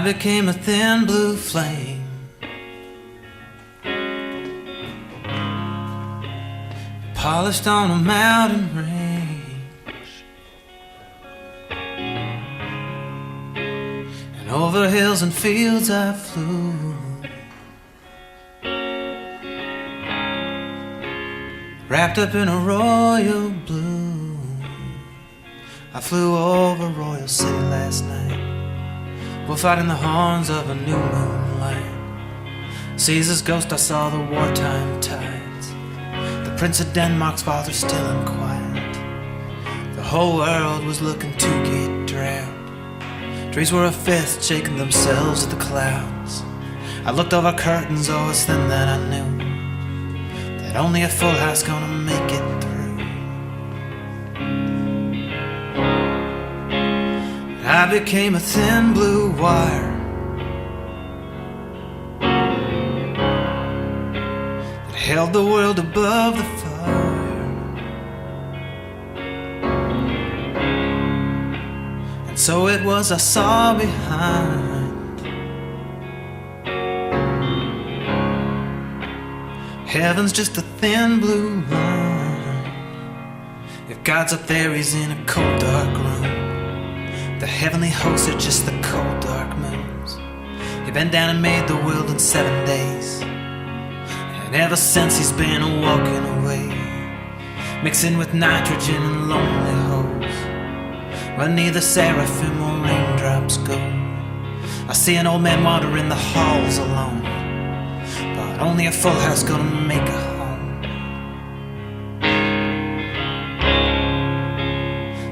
became a thin blue flame, polished on a mountain range, and over hills and fields I flew, wrapped up in a royal blue. I flew over Royal City last night, we're fighting the horns of a new moonlight. Caesar's ghost, I saw the wartime tides, the Prince of Denmark's father still and quiet. The whole world was looking to get drowned. Trees were a fist shaking themselves at the clouds. I looked over curtains, oh it's then that I knew that only a full house gonna make it through. I became a thin blue wire that held the world above the fire, and so it was I saw behind. Heaven's just a thin blue line. If God's up there, he's in a cold dark room. The heavenly hosts are just the cold dark moons. He bent down and made the world in 7 days, and ever since he's been walking away, mixing with nitrogen and lonely holes, where neither seraphim or raindrops go. I see an old man wandering the halls alone, but only a full house gonna make a home.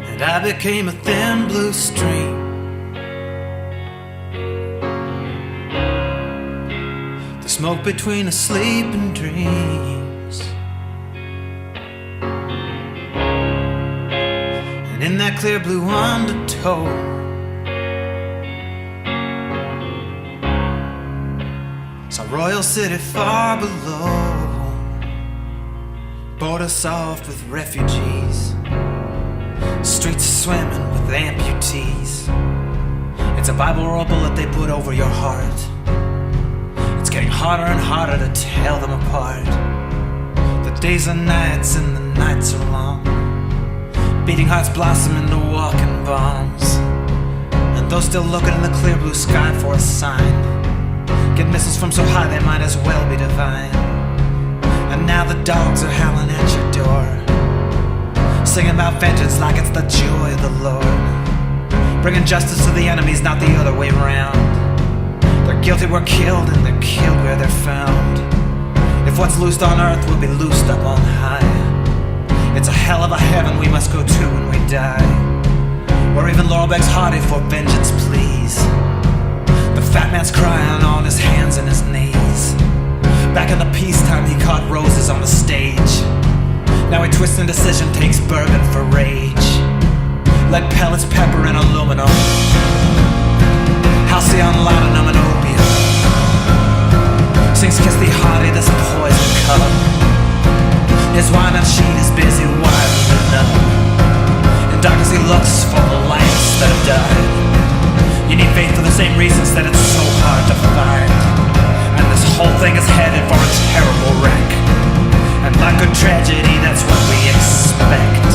And I became a thin blue stream, the smoke between asleep and dreams, and in that clear blue undertow, saw Royal City far below, border soft with refugees, streets swimming with amputees. It's a Bible or a bullet they put over your heart. It's getting harder and harder to tell them apart. The days are nights and the nights are long, beating hearts blossom into walking bombs, and those still looking in the clear blue sky for a sign get missiles from so high they might as well be divine. And now the dogs are howling at your door, singing about vengeance like it's the joy of the Lord, bringing justice to the enemies, not the other way round. They're guilty were killed and they're killed where they're found. If what's loosed on earth will be loosed up on high, it's a hell of a heaven we must go to when we die, where even Laurel begs hearty for vengeance please. The fat man's crying on his hands and his knees. Back in the peacetime he caught roses on the stage, now he twists indecision, takes bourbon for rage. Lead pellets, pepper, and aluminum, halcyon, laudanum, and opium. Sings kiss thee hearty, this poison cup. His wine and sheet is busy winding up. In darkness he looks for the lights that have died. You need faith for the same reasons that it's so hard to find. And this whole thing is headed for a terrible wreck, and like a tragedy, that's what we expect.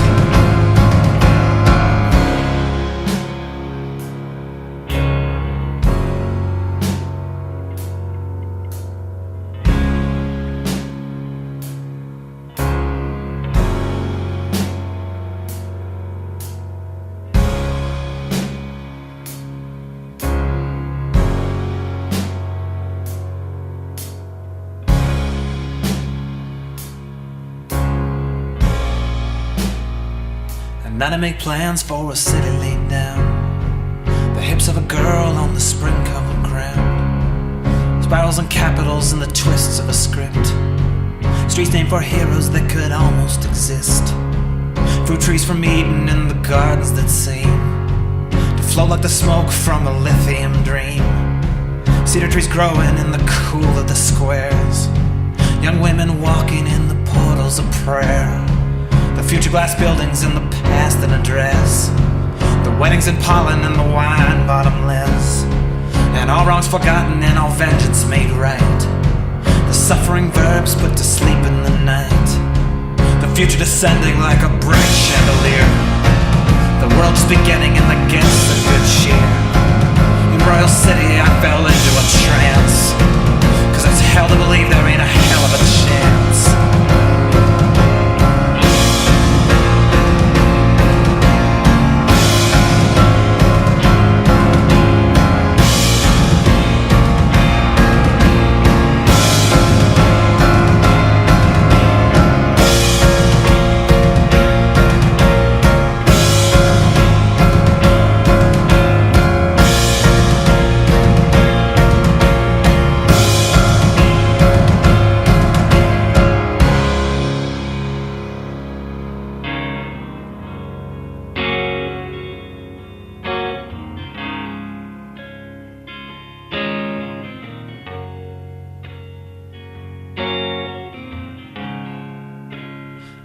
Now to make plans for a city laid down, the hips of a girl on the spring-covered ground, spirals and capitals and the twists of a script, streets named for heroes that could almost exist, fruit trees from Eden and the gardens that seem to flow like the smoke from a lithium dream, cedar trees growing in the cool of the squares, young women walking in the portals of prayer, the future glass buildings in the past in a dress, the weddings in pollen and the wine bottomless, and all wrongs forgotten and all vengeance made right. The suffering verbs put to sleep in the night. The future descending like a bright chandelier. The world's beginning and the gifts of good cheer. In Royal City I fell into a trance, 'cause it's hell to believe there ain't a hell of a chance.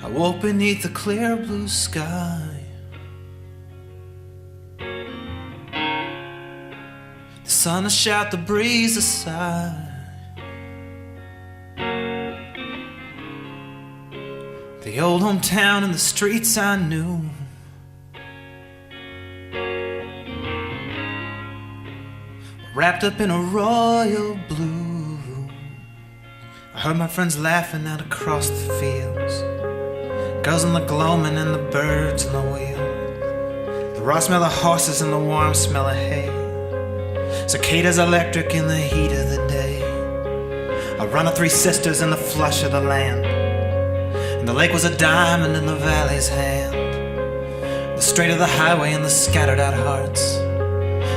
I woke beneath the clear blue sky. The sun has shot the breeze aside. The old hometown and the streets I knew, wrapped up in a royal blue. I heard my friends laughing out across the fields, girls in the gloaming and the birds in the wheel, the raw smell of horses and the warm smell of hay, cicadas electric in the heat of the day, a run of three sisters in the flush of the land, and the lake was a diamond in the valley's hand. The straight of the highway and the scattered out hearts,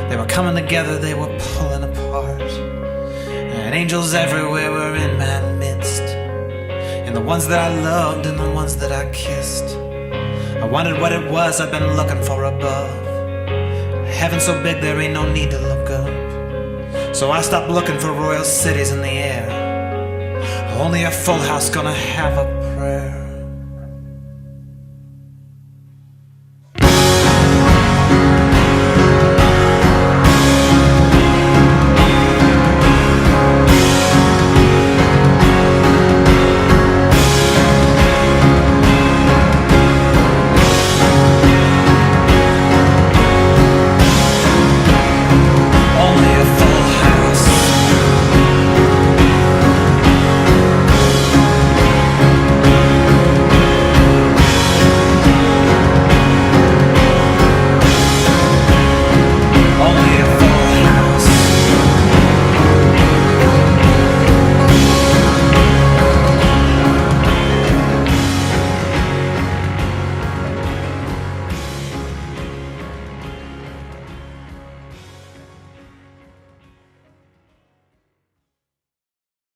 they were coming together, they were pulling apart, and angels everywhere were in my midst, and the ones that I loved and the ones that I kissed. I wondered what it was I've been looking for above. Heaven so big there ain't no need to look up. So I stopped looking for royal cities in the air. Only a full house gonna have a prayer.